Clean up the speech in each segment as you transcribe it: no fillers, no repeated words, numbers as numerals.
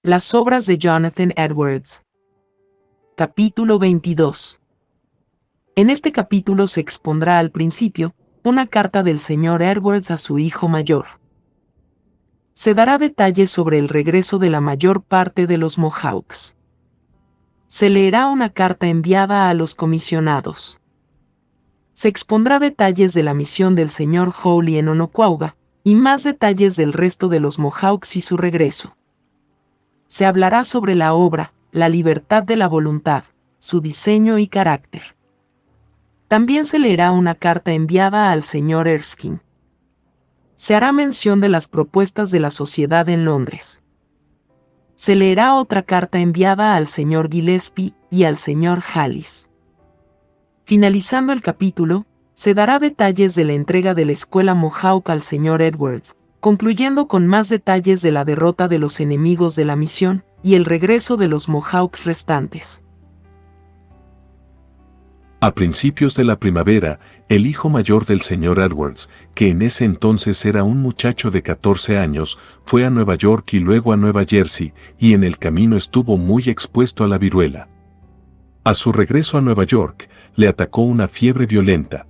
Las obras de Jonathan Edwards. Capítulo 22. En este capítulo se expondrá al principio una carta del señor Edwards a su hijo mayor. Se dará detalles sobre el regreso de la mayor parte de los Mohawks. Se leerá una carta enviada a los comisionados. Se expondrá detalles de la misión del señor Hawley en Onoquauga, y más detalles del resto de los Mohawks y su regreso. Se hablará sobre la obra, la libertad de la voluntad, su diseño y carácter. También se leerá una carta enviada al señor Erskine. Se hará mención de las propuestas de la sociedad en Londres. Se leerá otra carta enviada al señor Gillespie y al señor Hallis. Finalizando el capítulo, se dará detalles de la entrega de la escuela Mohawk al señor Edwards, concluyendo con más detalles de la derrota de los enemigos de la misión y el regreso de los Mohawks restantes. A principios de la primavera, el hijo mayor del señor Edwards, que en ese entonces era un muchacho de 14 años, fue a Nueva York y luego a Nueva Jersey, y en el camino estuvo muy expuesto a la viruela. A su regreso a Nueva York, le atacó una fiebre violenta.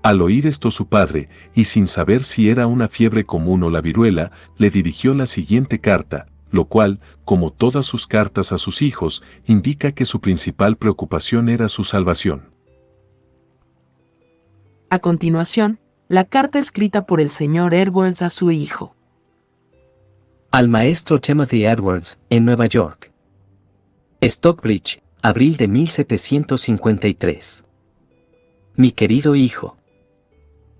Al oír esto su padre, y sin saber si era una fiebre común o la viruela, le dirigió la siguiente carta, lo cual, como todas sus cartas a sus hijos, indica que su principal preocupación era su salvación. A continuación, la carta escrita por el señor Edwards a su hijo. Al maestro Timothy Edwards, en Nueva York. Stockbridge, abril de 1753. Mi querido hijo.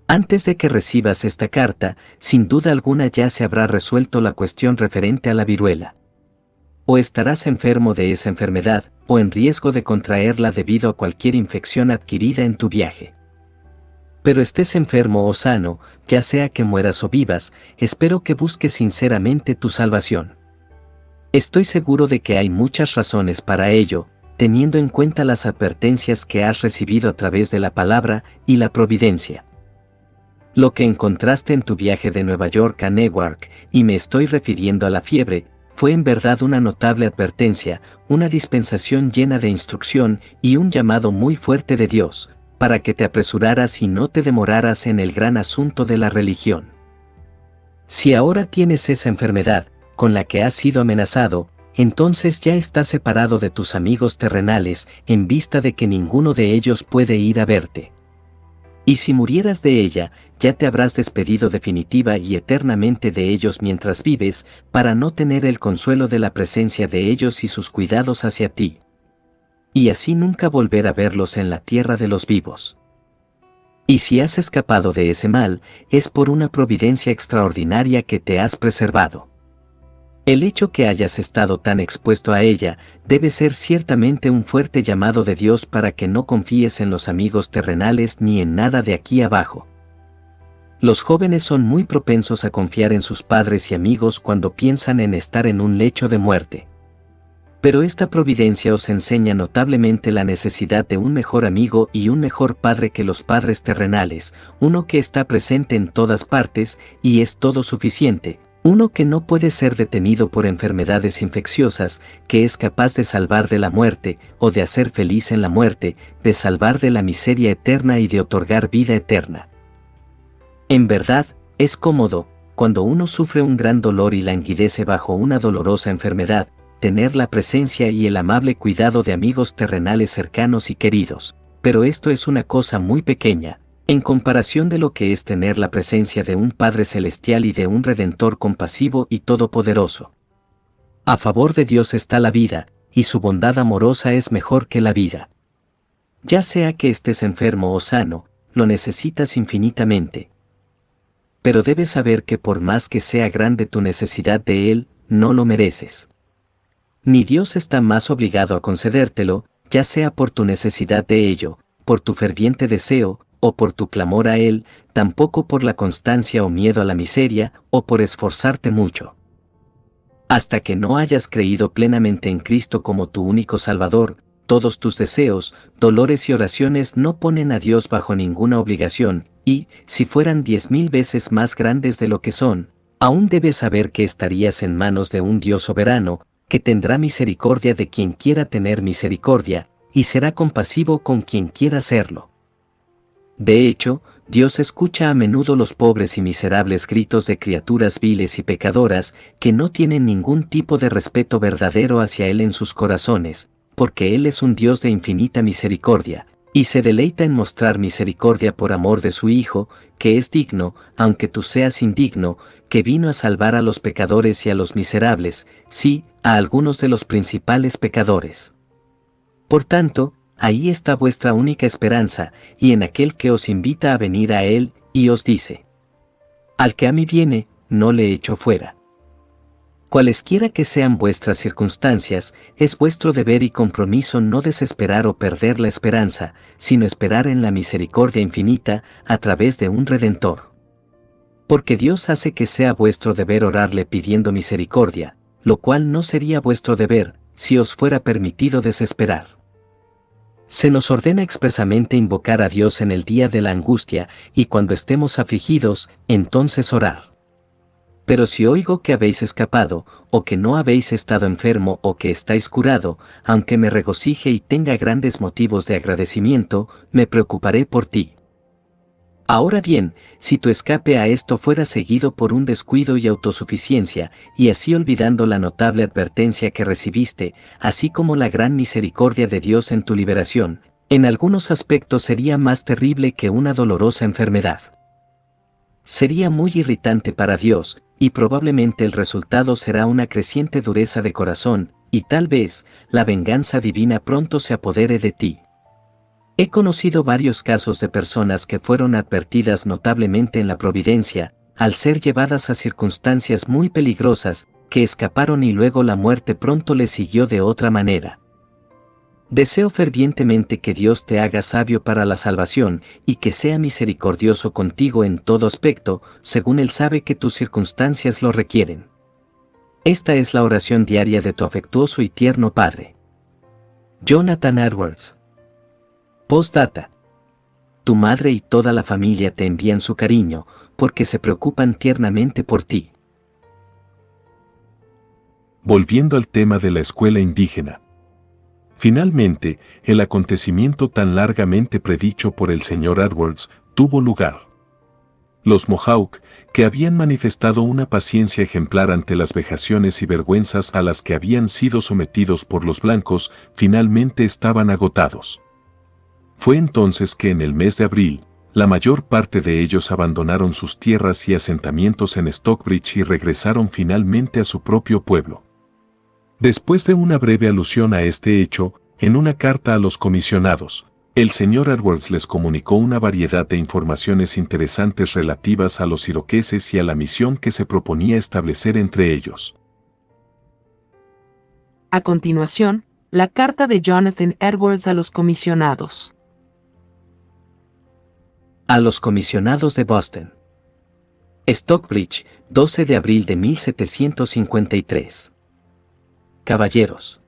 Antes de que recibas esta carta, sin duda alguna ya se habrá resuelto la cuestión referente a la viruela. O estarás enfermo de esa enfermedad, o en riesgo de contraerla debido a cualquier infección adquirida en tu viaje. Pero estés enfermo o sano, ya sea que mueras o vivas, espero que busques sinceramente tu salvación. Estoy seguro de que hay muchas razones para ello, teniendo en cuenta las advertencias que has recibido a través de la palabra y la providencia. Lo que encontraste en tu viaje de Nueva York a Newark, y me estoy refiriendo a la fiebre, fue en verdad una notable advertencia, una dispensación llena de instrucción y un llamado muy fuerte de Dios, para que te apresuraras y no te demoraras en el gran asunto de la religión. Si ahora tienes esa enfermedad, con la que has sido amenazado, entonces ya estás separado de tus amigos terrenales, en vista de que ninguno de ellos puede ir a verte. Y si murieras de ella, ya te habrás despedido definitiva y eternamente de ellos mientras vives, para no tener el consuelo de la presencia de ellos y sus cuidados hacia ti. Y así nunca volver a verlos en la tierra de los vivos. Y si has escapado de ese mal, es por una providencia extraordinaria que te has preservado. El hecho que hayas estado tan expuesto a ella debe ser ciertamente un fuerte llamado de Dios para que no confíes en los amigos terrenales ni en nada de aquí abajo. Los jóvenes son muy propensos a confiar en sus padres y amigos cuando piensan en estar en un lecho de muerte. Pero esta providencia os enseña notablemente la necesidad de un mejor amigo y un mejor padre que los padres terrenales, uno que está presente en todas partes y es todo suficiente. Uno que no puede ser detenido por enfermedades infecciosas, que es capaz de salvar de la muerte, o de hacer feliz en la muerte, de salvar de la miseria eterna y de otorgar vida eterna. En verdad, es cómodo, cuando uno sufre un gran dolor y languidece bajo una dolorosa enfermedad, tener la presencia y el amable cuidado de amigos terrenales cercanos y queridos, pero esto es una cosa muy pequeña, en comparación de lo que es tener la presencia de un Padre Celestial y de un Redentor compasivo y todopoderoso. A favor de Dios está la vida, y su bondad amorosa es mejor que la vida. Ya sea que estés enfermo o sano, lo necesitas infinitamente. Pero debes saber que por más que sea grande tu necesidad de Él, no lo mereces. Ni Dios está más obligado a concedértelo, ya sea por tu necesidad de ello, por tu ferviente deseo, o por tu clamor a Él, tampoco por la constancia o miedo a la miseria, o por esforzarte mucho. Hasta que no hayas creído plenamente en Cristo como tu único Salvador, todos tus deseos, dolores y oraciones no ponen a Dios bajo ninguna obligación, y, si fueran 10,000 veces más grandes de lo que son, Aún debes saber que estarías en manos de un Dios soberano, que tendrá misericordia de quien quiera tener misericordia, y será compasivo con quien quiera serlo. De hecho, Dios escucha a menudo los pobres y miserables gritos de criaturas viles y pecadoras, que no tienen ningún tipo de respeto verdadero hacia Él en sus corazones, porque Él es un Dios de infinita misericordia, y se deleita en mostrar misericordia por amor de su Hijo, que es digno, aunque tú seas indigno, que vino a salvar a los pecadores y a los miserables, sí, a algunos de los principales pecadores. Por tanto, ahí está vuestra única esperanza, y en aquel que os invita a venir a Él, y os dice: al que a mí viene, no le echo fuera. Cualesquiera que sean vuestras circunstancias, es vuestro deber y compromiso no desesperar o perder la esperanza, sino esperar en la misericordia infinita, a través de un Redentor. Porque Dios hace que sea vuestro deber orarle pidiendo misericordia, lo cual no sería vuestro deber, si os fuera permitido desesperar. Se nos ordena expresamente invocar a Dios en el día de la angustia, y cuando estemos afligidos, entonces orar. Pero si oigo que habéis escapado, o que no habéis estado enfermo o que estáis curado, aunque me regocije y tenga grandes motivos de agradecimiento, me preocuparé por ti. Ahora bien, si tu escape a esto fuera seguido por un descuido y autosuficiencia, y así olvidando la notable advertencia que recibiste, así como la gran misericordia de Dios en tu liberación, en algunos aspectos sería más terrible que una dolorosa enfermedad. Sería muy irritante para Dios, y probablemente el resultado será una creciente dureza de corazón, y tal vez, la venganza divina pronto se apodere de ti. He conocido varios casos de personas que fueron advertidas notablemente en la providencia, al ser llevadas a circunstancias muy peligrosas, que escaparon y luego la muerte pronto les siguió de otra manera. Deseo fervientemente que Dios te haga sabio para la salvación, y que sea misericordioso contigo en todo aspecto, según Él sabe que tus circunstancias lo requieren. Esta es la oración diaria de tu afectuoso y tierno Padre. Jonathan Edwards. Postdata. Tu madre y toda la familia te envían su cariño, porque se preocupan tiernamente por ti. Volviendo al tema de la escuela indígena. Finalmente, el acontecimiento tan largamente predicho por el señor Edwards tuvo lugar. Los Mohawk, que habían manifestado una paciencia ejemplar ante las vejaciones y vergüenzas a las que habían sido sometidos por los blancos, finalmente estaban agotados. Fue entonces que en el mes de abril, la mayor parte de ellos abandonaron sus tierras y asentamientos en Stockbridge y regresaron finalmente a su propio pueblo. Después de una breve alusión a este hecho, en una carta a los comisionados, el señor Edwards les comunicó una variedad de informaciones interesantes relativas a los iroqueses y a la misión que se proponía establecer entre ellos. A continuación, la carta de Jonathan Edwards a los comisionados. A los comisionados de Boston. Stockbridge, 12 de abril de 1753. Caballeros.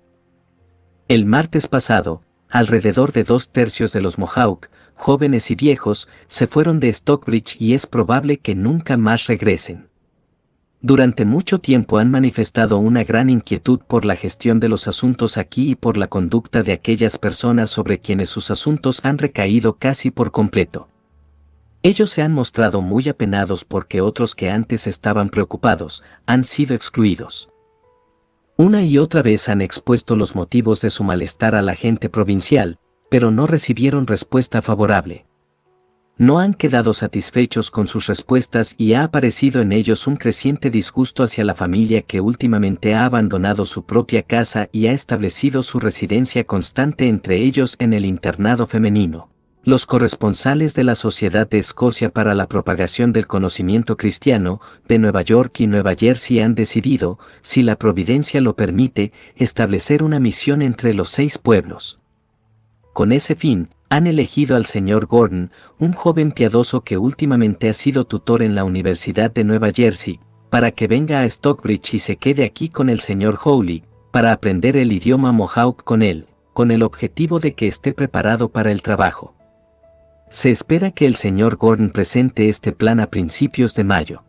El martes pasado, alrededor de 2/3 de los Mohawk, jóvenes y viejos, se fueron de Stockbridge y es probable que nunca más regresen. Durante mucho tiempo han manifestado una gran inquietud por la gestión de los asuntos aquí y por la conducta de aquellas personas sobre quienes sus asuntos han recaído casi por completo. Ellos se han mostrado muy apenados porque otros que antes estaban preocupados, han sido excluidos. Una y otra vez han expuesto los motivos de su malestar a la gente provincial, pero no recibieron respuesta favorable. No han quedado satisfechos con sus respuestas y ha aparecido en ellos un creciente disgusto hacia la familia que últimamente ha abandonado su propia casa y ha establecido su residencia constante entre ellos en el internado femenino. Los corresponsales de la Sociedad de Escocia para la Propagación del Conocimiento Cristiano, de Nueva York y Nueva Jersey han decidido, si la providencia lo permite, establecer una misión entre los 6 pueblos. Con ese fin, han elegido al señor Gordon, un joven piadoso que últimamente ha sido tutor en la Universidad de Nueva Jersey, para que venga a Stockbridge y se quede aquí con el señor Hawley, para aprender el idioma Mohawk con él, con el objetivo de que esté preparado para el trabajo. Se espera que el señor Gordon presente este plan a principios de mayo.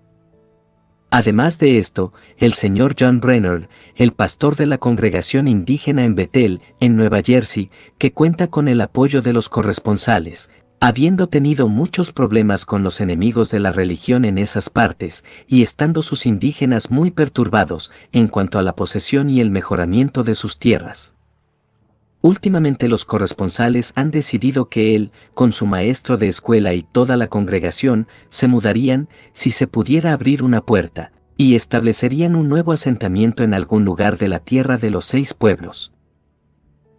Además de esto, el señor John Brenner, el pastor de la congregación indígena en Bethel, en Nueva Jersey, que cuenta con el apoyo de los corresponsales, habiendo tenido muchos problemas con los enemigos de la religión en esas partes, y estando sus indígenas muy perturbados en cuanto a la posesión y el mejoramiento de sus tierras. Últimamente los corresponsales han decidido que él, con su maestro de escuela y toda la congregación, se mudarían, si se pudiera abrir una puerta, y establecerían un nuevo asentamiento en algún lugar de la tierra de los 6 pueblos.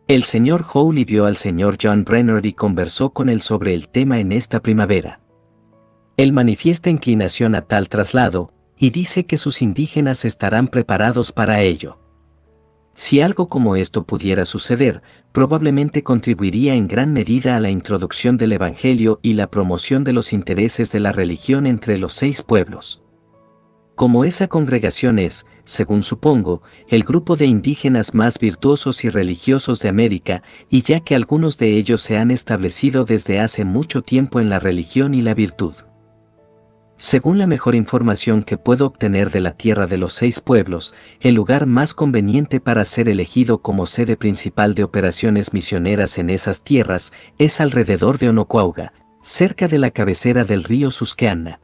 El señor Howley vio al señor John Brenner y conversó con él sobre el tema en esta primavera. Él manifiesta inclinación a tal traslado, y dice que sus indígenas estarán preparados para ello. Si algo como esto pudiera suceder, probablemente contribuiría en gran medida a la introducción del Evangelio y la promoción de los intereses de la religión entre los 6 pueblos. Como esa congregación es, según supongo, el grupo de indígenas más virtuosos y religiosos de América, y ya que algunos de ellos se han establecido desde hace mucho tiempo en la religión y la virtud. Según la mejor información que puedo obtener de la tierra de los 6 pueblos, el lugar más conveniente para ser elegido como sede principal de operaciones misioneras en esas tierras es alrededor de Onocuauga, cerca de la cabecera del río Susquehanna.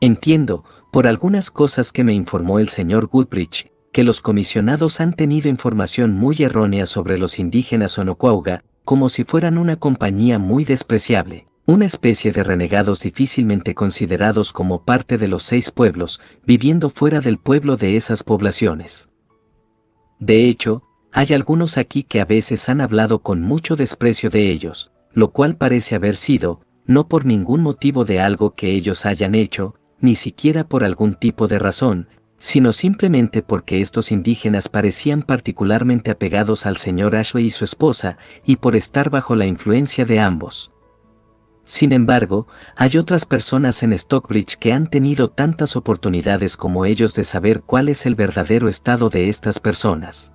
Entiendo, por algunas cosas que me informó el señor Goodrich, que los comisionados han tenido información muy errónea sobre los indígenas Onocuauga, como si fueran una compañía muy despreciable. Una especie de renegados difícilmente considerados como parte de los 6 pueblos, viviendo fuera del pueblo de esas poblaciones. De hecho, hay algunos aquí que a veces han hablado con mucho desprecio de ellos, lo cual parece haber sido, no por ningún motivo de algo que ellos hayan hecho, ni siquiera por algún tipo de razón, sino simplemente porque estos indígenas parecían particularmente apegados al señor Ashley y su esposa, y por estar bajo la influencia de ambos. Sin embargo, hay otras personas en Stockbridge que han tenido tantas oportunidades como ellos de saber cuál es el verdadero estado de estas personas.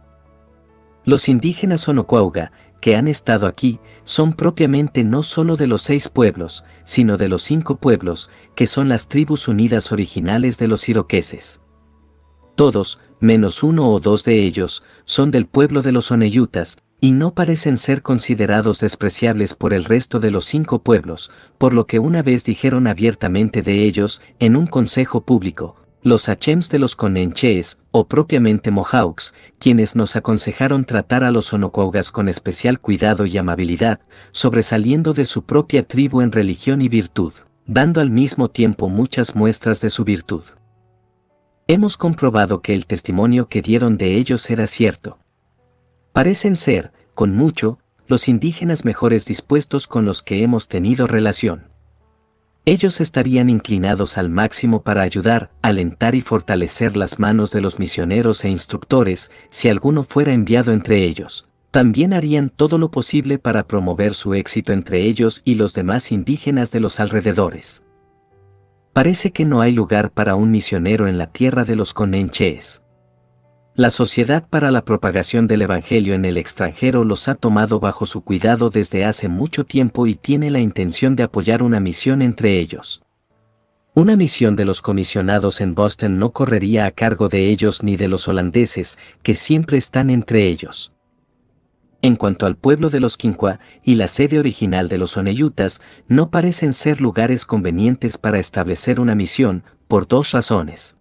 Los indígenas Onocuauga, que han estado aquí, son propiamente no solo de los 6 pueblos, sino de los 5 pueblos, que son las tribus unidas originales de los iroqueses. Todos, menos 1 o 2 de ellos, son del pueblo de los Oneyutas, y no parecen ser considerados despreciables por el resto de los 5 pueblos, por lo que una vez dijeron abiertamente de ellos, en un consejo público, los Achems de los Conenchees, o propiamente Mohawks, quienes nos aconsejaron tratar a los Onocuaugas con especial cuidado y amabilidad, sobresaliendo de su propia tribu en religión y virtud, dando al mismo tiempo muchas muestras de su virtud. Hemos comprobado que el testimonio que dieron de ellos era cierto. Parecen ser, con mucho, los indígenas mejores dispuestos con los que hemos tenido relación. Ellos estarían inclinados al máximo para ayudar, alentar y fortalecer las manos de los misioneros e instructores, si alguno fuera enviado entre ellos. También harían todo lo posible para promover su éxito entre ellos y los demás indígenas de los alrededores. Parece que no hay lugar para un misionero en la tierra de los Conenchees. La Sociedad para la Propagación del Evangelio en el extranjero los ha tomado bajo su cuidado desde hace mucho tiempo y tiene la intención de apoyar una misión entre ellos. Una misión de los comisionados en Boston no correría a cargo de ellos ni de los holandeses, que siempre están entre ellos. En cuanto al pueblo de los Quinquá y la sede original de los Oneyutas, no parecen ser lugares convenientes para establecer una misión, por 2 razones.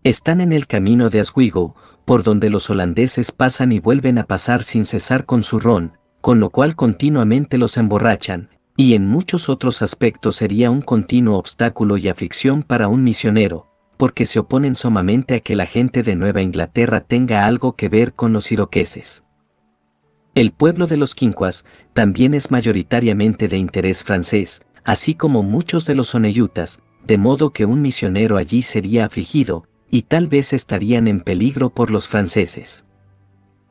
Están en el camino de Oswego, por donde los holandeses pasan y vuelven a pasar sin cesar con su ron, con lo cual continuamente los emborrachan, y en muchos otros aspectos sería un continuo obstáculo y aflicción para un misionero, porque se oponen sumamente a que la gente de Nueva Inglaterra tenga algo que ver con los iroqueses. El pueblo de los Quinquás también es mayoritariamente de interés francés, así como muchos de los Oneyutas, de modo que un misionero allí sería afligido, y tal vez estarían en peligro por los franceses.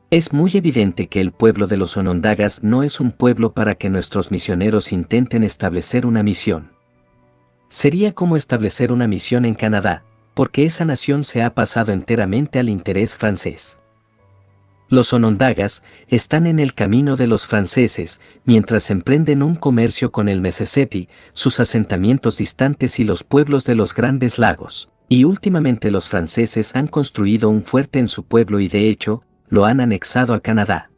Es muy evidente que el pueblo de los Onondagas no es un pueblo para que nuestros misioneros intenten establecer una misión. Sería como establecer una misión en Canadá, porque esa nación se ha pasado enteramente al interés francés. Los Onondagas están en el camino de los franceses, mientras emprenden un comercio con el Mississippi, sus asentamientos distantes y los pueblos de los Grandes Lagos. Y últimamente los franceses han construido un fuerte en su pueblo y de hecho, lo han anexado a Canadá.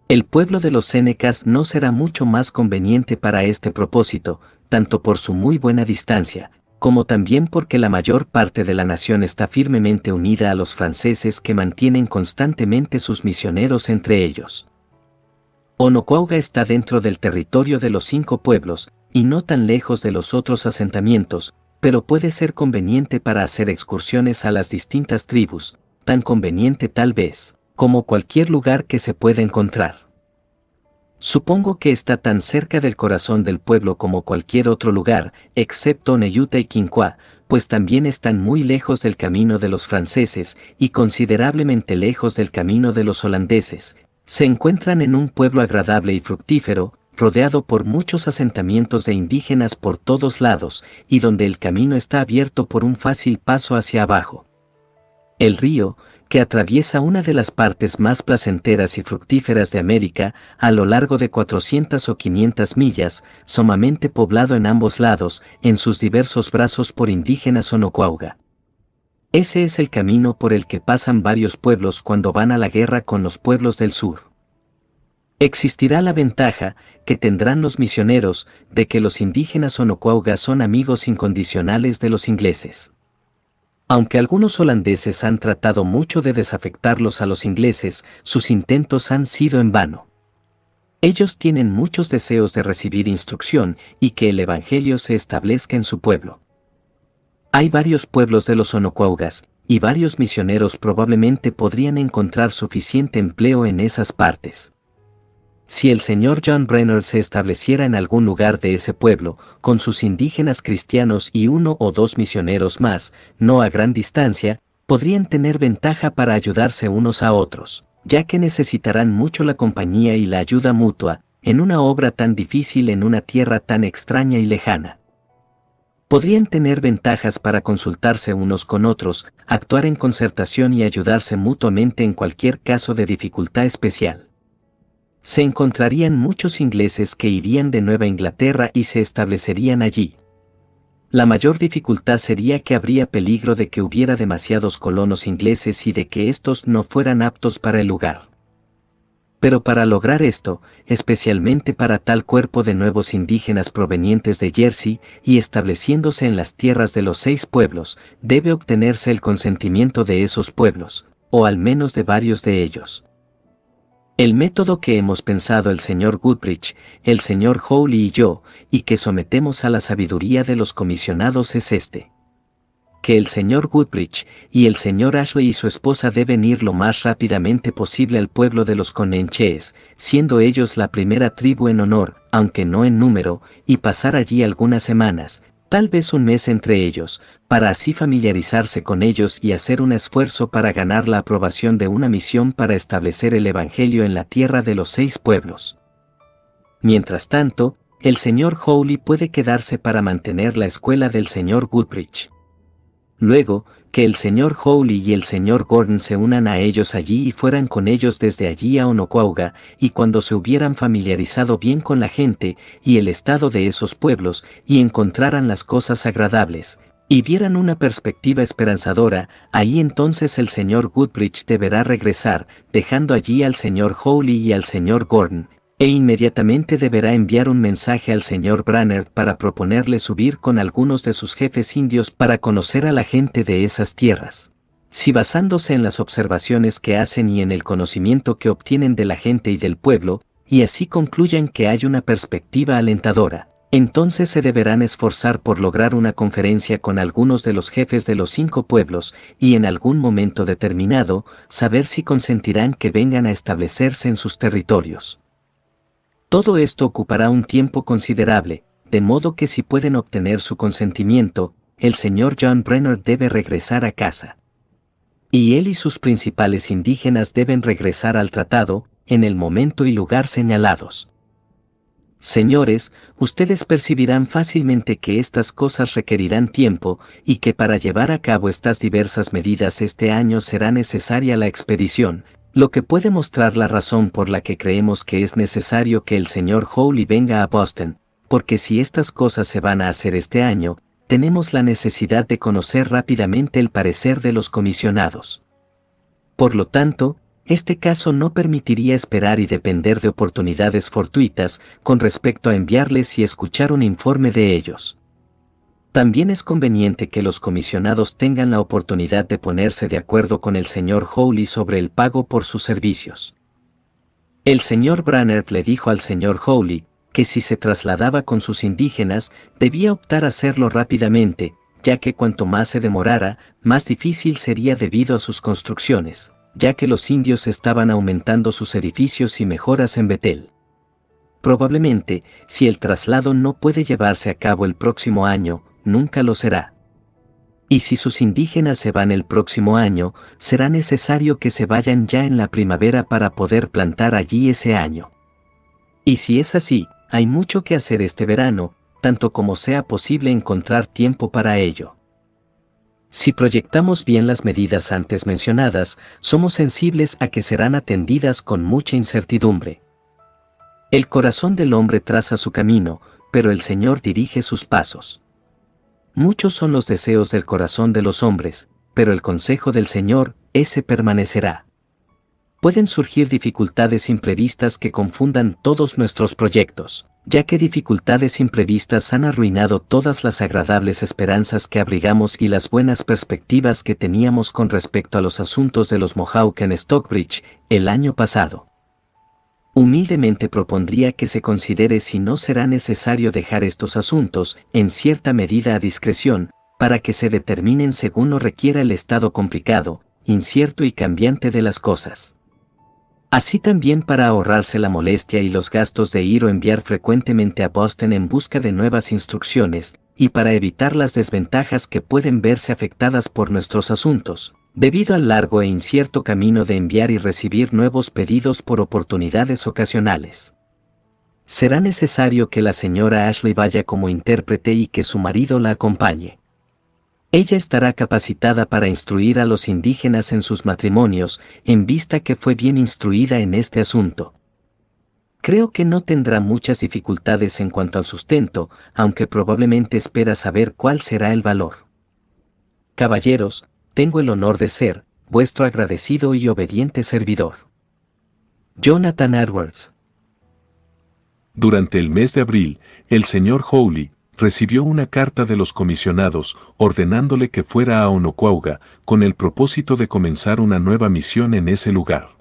El pueblo de los Senecas no será mucho más conveniente para este propósito, tanto por su muy buena distancia, como también porque la mayor parte de la nación está firmemente unida a los franceses que mantienen constantemente sus misioneros entre ellos. Onoquauga está dentro del territorio de los 5 pueblos, y no tan lejos de los otros asentamientos, pero puede ser conveniente para hacer excursiones a las distintas tribus, tan conveniente tal vez, como cualquier lugar que se pueda encontrar. Supongo que está tan cerca del corazón del pueblo como cualquier otro lugar, excepto Neyuta y Quinquá, pues también están muy lejos del camino de los franceses y considerablemente lejos del camino de los holandeses. Se encuentran en un pueblo agradable y fructífero, rodeado por muchos asentamientos de indígenas por todos lados, y donde el camino está abierto por un fácil paso hacia abajo. El río, que atraviesa una de las partes más placenteras y fructíferas de América, a lo largo de 400 o 500 millas, sumamente poblado en ambos lados, en sus diversos brazos por indígenas Onoquauga. Ese es el camino por el que pasan varios pueblos cuando van a la guerra con los pueblos del sur. Existirá la ventaja, que tendrán los misioneros, de que los indígenas Onoquauga son amigos incondicionales de los ingleses. Aunque algunos holandeses han tratado mucho de desafectarlos a los ingleses, sus intentos han sido en vano. Ellos tienen muchos deseos de recibir instrucción y que el evangelio se establezca en su pueblo. Hay varios pueblos de los Onoquaugas, y varios misioneros probablemente podrían encontrar suficiente empleo en esas partes. Si el señor John Brenner se estableciera en algún lugar de ese pueblo, con sus indígenas cristianos y 1 o 2 misioneros más, no a gran distancia, podrían tener ventaja para ayudarse unos a otros, ya que necesitarán mucho la compañía y la ayuda mutua, en una obra tan difícil en una tierra tan extraña y lejana. Podrían tener ventajas para consultarse unos con otros, actuar en concertación y ayudarse mutuamente en cualquier caso de dificultad especial. Se encontrarían muchos ingleses que irían de Nueva Inglaterra y se establecerían allí. La mayor dificultad sería que habría peligro de que hubiera demasiados colonos ingleses y de que estos no fueran aptos para el lugar. Pero para lograr esto, especialmente para tal cuerpo de nuevos indígenas provenientes de Jersey y estableciéndose en las tierras de los 6 pueblos, debe obtenerse el consentimiento de esos pueblos, o al menos de varios de ellos. El método que hemos pensado el señor Goodrich, el señor Hawley y yo, y que sometemos a la sabiduría de los comisionados es este. Que el señor Goodrich y el señor Ashley y su esposa deben ir lo más rápidamente posible al pueblo de los Comanches, siendo ellos la primera tribu en honor, aunque no en número, y pasar allí algunas semanas, tal vez un mes entre ellos, para así familiarizarse con ellos y hacer un esfuerzo para ganar la aprobación de una misión para establecer el Evangelio en la tierra de los 6 pueblos. Mientras tanto, el señor Hawley puede quedarse para mantener la escuela del señor Goodrich. Luego, que el señor Hawley y el señor Gordon se unan a ellos allí y fueran con ellos desde allí a Onoquauga, y cuando se hubieran familiarizado bien con la gente y el estado de esos pueblos, y encontraran las cosas agradables, y vieran una perspectiva esperanzadora, ahí entonces el señor Goodrich deberá regresar, dejando allí al señor Hawley y al señor Gordon, e inmediatamente deberá enviar un mensaje al señor Branner para proponerle subir con algunos de sus jefes indios para conocer a la gente de esas tierras. Si basándose en las observaciones que hacen y en el conocimiento que obtienen de la gente y del pueblo, y así concluyan que hay una perspectiva alentadora, entonces se deberán esforzar por lograr una conferencia con algunos de los jefes de los 5 pueblos, y en algún momento determinado, saber si consentirán que vengan a establecerse en sus territorios. Todo esto ocupará un tiempo considerable, de modo que si pueden obtener su consentimiento, el señor John Brenner debe regresar a casa. Y él y sus principales indígenas deben regresar al tratado, en el momento y lugar señalados. Señores, ustedes percibirán fácilmente que estas cosas requerirán tiempo, y que para llevar a cabo estas diversas medidas este año será necesaria la expedición, lo que puede mostrar la razón por la que creemos que es necesario que el señor Hawley venga a Boston, porque si estas cosas se van a hacer este año, tenemos la necesidad de conocer rápidamente el parecer de los comisionados. Por lo tanto, este caso no permitiría esperar y depender de oportunidades fortuitas con respecto a enviarles y escuchar un informe de ellos. También es conveniente que los comisionados tengan la oportunidad de ponerse de acuerdo con el señor Hawley sobre el pago por sus servicios. El señor Brainerd le dijo al señor Hawley que si se trasladaba con sus indígenas, debía optar a hacerlo rápidamente, ya que cuanto más se demorara, más difícil sería debido a sus construcciones, ya que los indios estaban aumentando sus edificios y mejoras en Betel. Probablemente, si el traslado no puede llevarse a cabo el próximo año, nunca lo será. Y si sus indígenas se van el próximo año, será necesario que se vayan ya en la primavera para poder plantar allí ese año. Y si es así, hay mucho que hacer este verano, tanto como sea posible encontrar tiempo para ello. Si proyectamos bien las medidas antes mencionadas, somos sensibles a que serán atendidas con mucha incertidumbre. El corazón del hombre traza su camino, pero el Señor dirige sus pasos. Muchos son los deseos del corazón de los hombres, pero el consejo del Señor, ese permanecerá. Pueden surgir dificultades imprevistas que confundan todos nuestros proyectos, ya que dificultades imprevistas han arruinado todas las agradables esperanzas que abrigamos y las buenas perspectivas que teníamos con respecto a los asuntos de los Mohawk en Stockbridge el año pasado. Humildemente propondría que se considere si no será necesario dejar estos asuntos, en cierta medida a discreción, para que se determinen según lo requiera el estado complicado, incierto y cambiante de las cosas. Así también para ahorrarse la molestia y los gastos de ir o enviar frecuentemente a Boston en busca de nuevas instrucciones, y para evitar las desventajas que pueden verse afectadas por nuestros asuntos, debido al largo e incierto camino de enviar y recibir nuevos pedidos por oportunidades ocasionales. Será necesario que la señora Ashley vaya como intérprete y que su marido la acompañe. Ella estará capacitada para instruir a los indígenas en sus matrimonios, en vista que fue bien instruida en este asunto. Creo que no tendrá muchas dificultades en cuanto al sustento, aunque probablemente espera saber cuál será el valor. Caballeros, tengo el honor de ser vuestro agradecido y obediente servidor. Jonathan Edwards. Durante el mes de abril, el señor Hawley recibió una carta de los comisionados ordenándole que fuera a Onoquauga con el propósito de comenzar una nueva misión en ese lugar.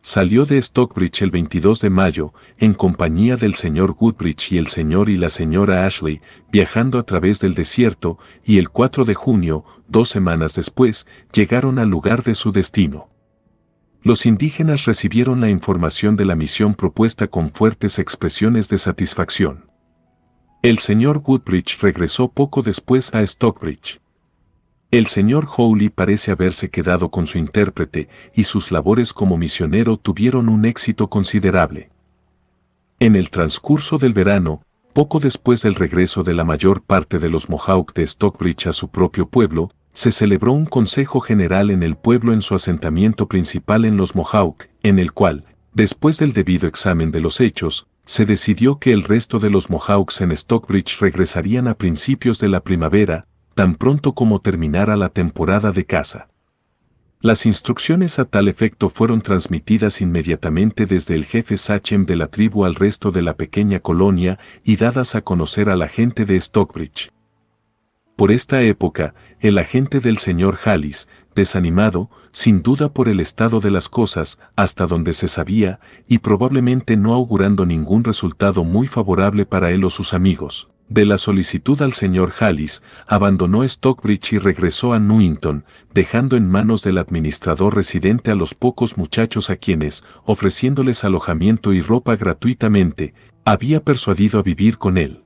Salió de Stockbridge el 22 de mayo, en compañía del señor Goodrich y el señor y la señora Ashley, viajando a través del desierto, y el 4 de junio, 2 semanas después, llegaron al lugar de su destino. Los indígenas recibieron la información de la misión propuesta con fuertes expresiones de satisfacción. El señor Goodrich regresó poco después a Stockbridge. El señor Hawley parece haberse quedado con su intérprete y sus labores como misionero tuvieron un éxito considerable. En el transcurso del verano, poco después del regreso de la mayor parte de los Mohawk de Stockbridge a su propio pueblo, se celebró un consejo general en el pueblo en su asentamiento principal en los Mohawk, en el cual, después del debido examen de los hechos, se decidió que el resto de los Mohawks en Stockbridge regresarían a principios de la primavera, tan pronto como terminara la temporada de caza. Las instrucciones a tal efecto fueron transmitidas inmediatamente desde el jefe Sachem de la tribu al resto de la pequeña colonia y dadas a conocer a la gente de Stockbridge. Por esta época, el agente del señor Hallis, desanimado, sin duda por el estado de las cosas, hasta donde se sabía, y probablemente no augurando ningún resultado muy favorable para él o sus amigos, de la solicitud al señor Hallis, abandonó Stockbridge y regresó a Newington, dejando en manos del administrador residente a los pocos muchachos a quienes, ofreciéndoles alojamiento y ropa gratuitamente, había persuadido a vivir con él.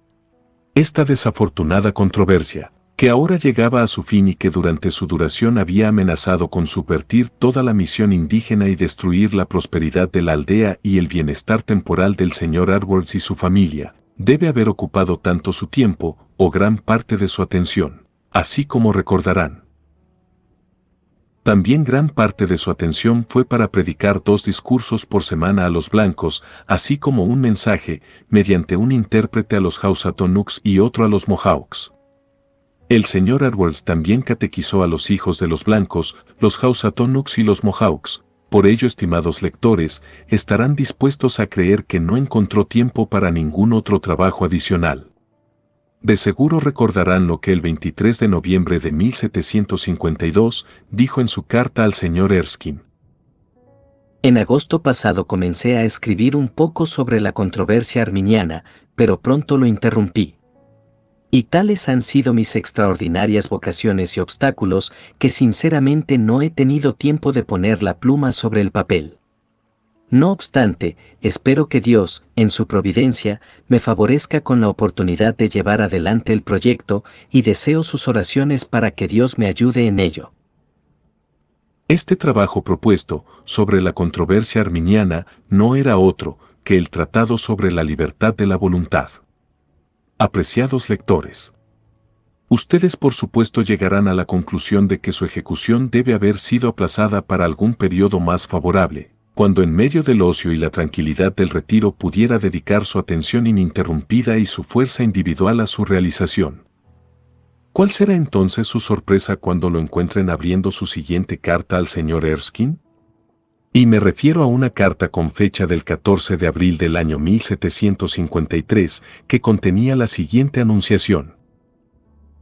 Esta desafortunada controversia, que ahora llegaba a su fin y que durante su duración había amenazado con subvertir toda la misión indígena y destruir la prosperidad de la aldea y el bienestar temporal del señor Edwards y su familia, debe haber ocupado tanto su tiempo, o gran parte de su atención, así como recordarán. También gran parte de su atención fue para predicar 2 discursos por semana a los blancos, así como un mensaje, mediante un intérprete a los Housatonics y otro a los Mohawks. El señor Edwards también catequizó a los hijos de los blancos, los Housatonics y los Mohawks. Por ello, estimados lectores, estarán dispuestos a creer que no encontró tiempo para ningún otro trabajo adicional. De seguro recordarán lo que el 23 de noviembre de 1752 dijo en su carta al señor Erskine. En agosto pasado comencé a escribir un poco sobre la controversia arminiana, pero pronto lo interrumpí. Y tales han sido mis extraordinarias vocaciones y obstáculos que sinceramente no he tenido tiempo de poner la pluma sobre el papel. No obstante, espero que Dios, en su providencia, me favorezca con la oportunidad de llevar adelante el proyecto y deseo sus oraciones para que Dios me ayude en ello. Este trabajo propuesto sobre la controversia arminiana no era otro que el Tratado sobre la Libertad de la Voluntad. Apreciados lectores, ustedes por supuesto llegarán a la conclusión de que su ejecución debe haber sido aplazada para algún periodo más favorable, cuando en medio del ocio y la tranquilidad del retiro pudiera dedicar su atención ininterrumpida y su fuerza individual a su realización. ¿Cuál será entonces su sorpresa cuando lo encuentren abriendo su siguiente carta al señor Erskine? Y me refiero a una carta con fecha del 14 de abril del año 1753 que contenía la siguiente anunciación.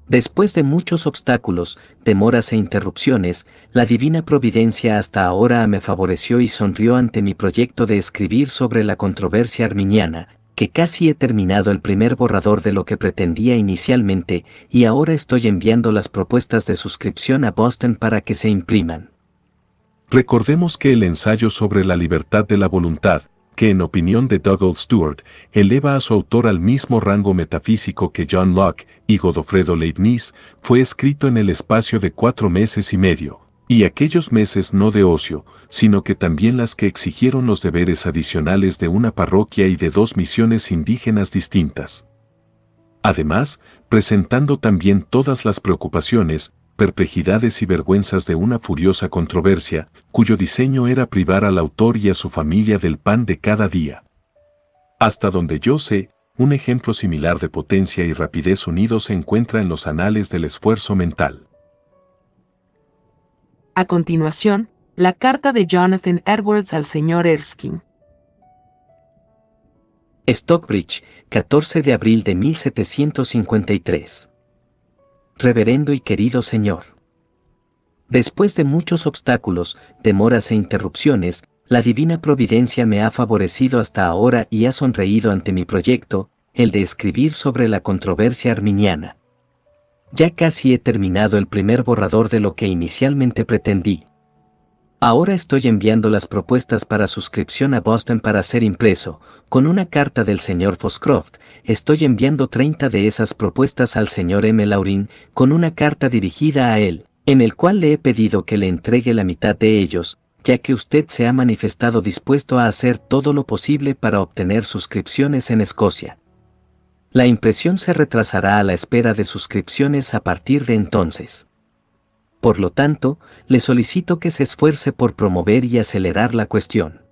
Después de muchos obstáculos, demoras e interrupciones, la divina providencia hasta ahora me favoreció y sonrió ante mi proyecto de escribir sobre la controversia arminiana, que casi he terminado el primer borrador de lo que pretendía inicialmente y ahora estoy enviando las propuestas de suscripción a Boston para que se impriman. Recordemos que el ensayo sobre la libertad de la voluntad, que en opinión de Douglas Stewart, eleva a su autor al mismo rango metafísico que John Locke y Godofredo Leibniz, fue escrito en el espacio de 4 meses y medio, y aquellos meses no de ocio, sino que también las que exigieron los deberes adicionales de una parroquia y de 2 misiones indígenas distintas. Además, presentando también todas las preocupaciones, perplejidades y vergüenzas de una furiosa controversia, cuyo diseño era privar al autor y a su familia del pan de cada día. Hasta donde yo sé, un ejemplo similar de potencia y rapidez unidos se encuentra en los anales del esfuerzo mental. A continuación, la carta de Jonathan Edwards al señor Erskine. Stockbridge, 14 de abril de 1753. Reverendo y querido Señor. Después de muchos obstáculos, demoras e interrupciones, la divina providencia me ha favorecido hasta ahora y ha sonreído ante mi proyecto, el de escribir sobre la controversia arminiana. Ya casi he terminado el primer borrador de lo que inicialmente pretendí. Ahora estoy enviando las propuestas para suscripción a Boston para ser impreso. Con una carta del señor Foscroft, estoy enviando 30 de esas propuestas al señor M. Laurin, con una carta dirigida a él, en el cual le he pedido que le entregue la mitad de ellos, ya que usted se ha manifestado dispuesto a hacer todo lo posible para obtener suscripciones en Escocia. La impresión se retrasará a la espera de suscripciones a partir de entonces. Por lo tanto, le solicito que se esfuerce por promover y acelerar la cuestión.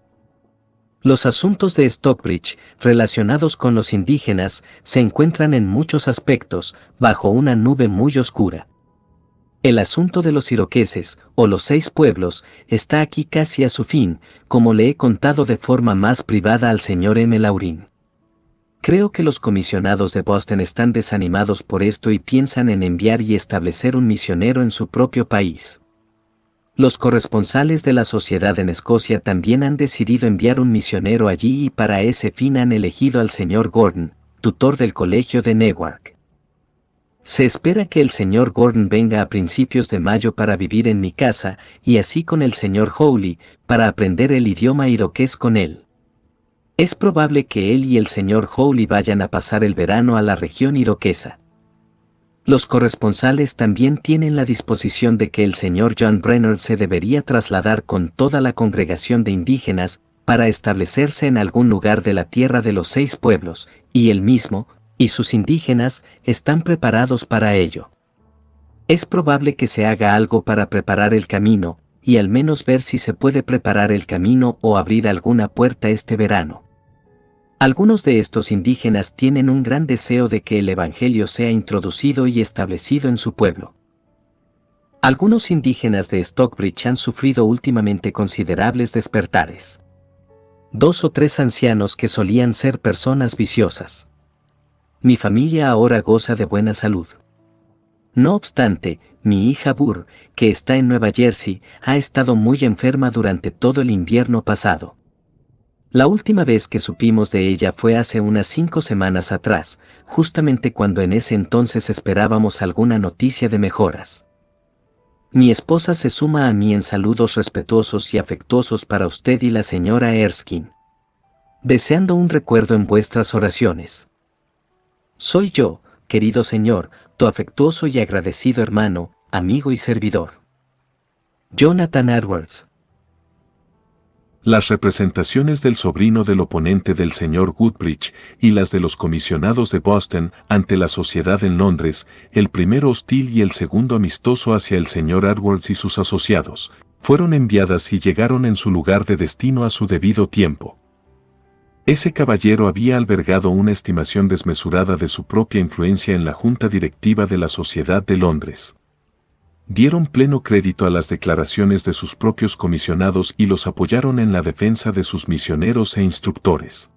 Los asuntos de Stockbridge, relacionados con los indígenas, se encuentran en muchos aspectos, bajo una nube muy oscura. El asunto de los iroqueses, o los 6 pueblos, está aquí casi a su fin, como le he contado de forma más privada al señor M. Laurin. Creo que los comisionados de Boston están desanimados por esto y piensan en enviar y establecer un misionero en su propio país. Los corresponsales de la sociedad en Escocia también han decidido enviar un misionero allí y para ese fin han elegido al señor Gordon, tutor del colegio de Newark. Se espera que el señor Gordon venga a principios de mayo para vivir en mi casa y así con el señor Howley, para aprender el idioma iroqués con él. Es probable que él y el señor Howley vayan a pasar el verano a la región iroquesa. Los corresponsales también tienen la disposición de que el señor John Brenner se debería trasladar con toda la congregación de indígenas para establecerse en algún lugar de la tierra de los 6 pueblos, y él mismo, y sus indígenas, están preparados para ello. Es probable que se haga algo para preparar el camino, y al menos ver si se puede preparar el camino o abrir alguna puerta este verano. Algunos de estos indígenas tienen un gran deseo de que el Evangelio sea introducido y establecido en su pueblo. Algunos indígenas de Stockbridge han sufrido últimamente considerables despertares. 2 o 3 ancianos que solían ser personas viciosas. Mi familia ahora goza de buena salud. No obstante, mi hija Burr, que está en Nueva Jersey, ha estado muy enferma durante todo el invierno pasado. La última vez que supimos de ella fue hace unas 5 semanas atrás, justamente cuando en ese entonces esperábamos alguna noticia de mejoras. Mi esposa se suma a mí en saludos respetuosos y afectuosos para usted y la señora Erskine. Deseando un recuerdo en vuestras oraciones. Soy yo, querido señor, tu afectuoso y agradecido hermano, amigo y servidor. Jonathan Edwards. Las representaciones del sobrino del oponente del señor Woodbridge y las de los comisionados de Boston ante la sociedad en Londres, el primero hostil y el segundo amistoso hacia el señor Edwards y sus asociados, fueron enviadas y llegaron en su lugar de destino a su debido tiempo. Ese caballero había albergado una estimación desmesurada de su propia influencia en la junta directiva de la Sociedad de Londres. Dieron pleno crédito a las declaraciones de sus propios comisionados y los apoyaron en la defensa de sus misioneros e instructores.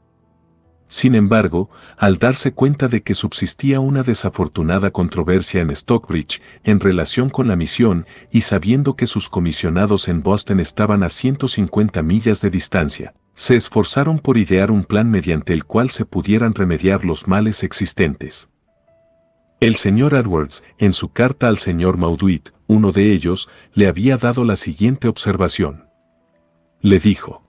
Sin embargo, al darse cuenta de que subsistía una desafortunada controversia en Stockbridge en relación con la misión y sabiendo que sus comisionados en Boston estaban a 150 millas de distancia, se esforzaron por idear un plan mediante el cual se pudieran remediar los males existentes. El señor Edwards, en su carta al señor Mauduit, uno de ellos, le había dado la siguiente observación. Le dijo: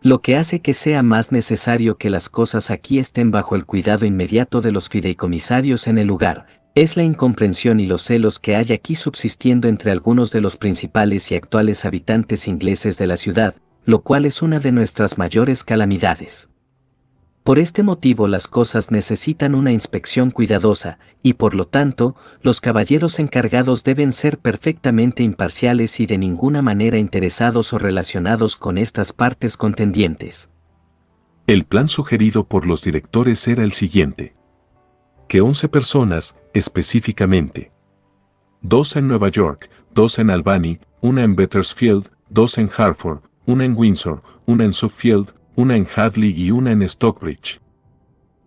Lo que hace que sea más necesario que las cosas aquí estén bajo el cuidado inmediato de los fideicomisarios en el lugar, es la incomprensión y los celos que hay aquí subsistiendo entre algunos de los principales y actuales habitantes ingleses de la ciudad, lo cual es una de nuestras mayores calamidades. Por este motivo las cosas necesitan una inspección cuidadosa, y por lo tanto, los caballeros encargados deben ser perfectamente imparciales y de ninguna manera interesados o relacionados con estas partes contendientes. El plan sugerido por los directores era el siguiente: que 11 personas, específicamente, 2 en Nueva York, 2 en Albany, 1 en Beaconsfield, 2 en Hartford, 1 en Windsor, 1 en Suffield, 1 en Hadley y 1 en Stockbridge.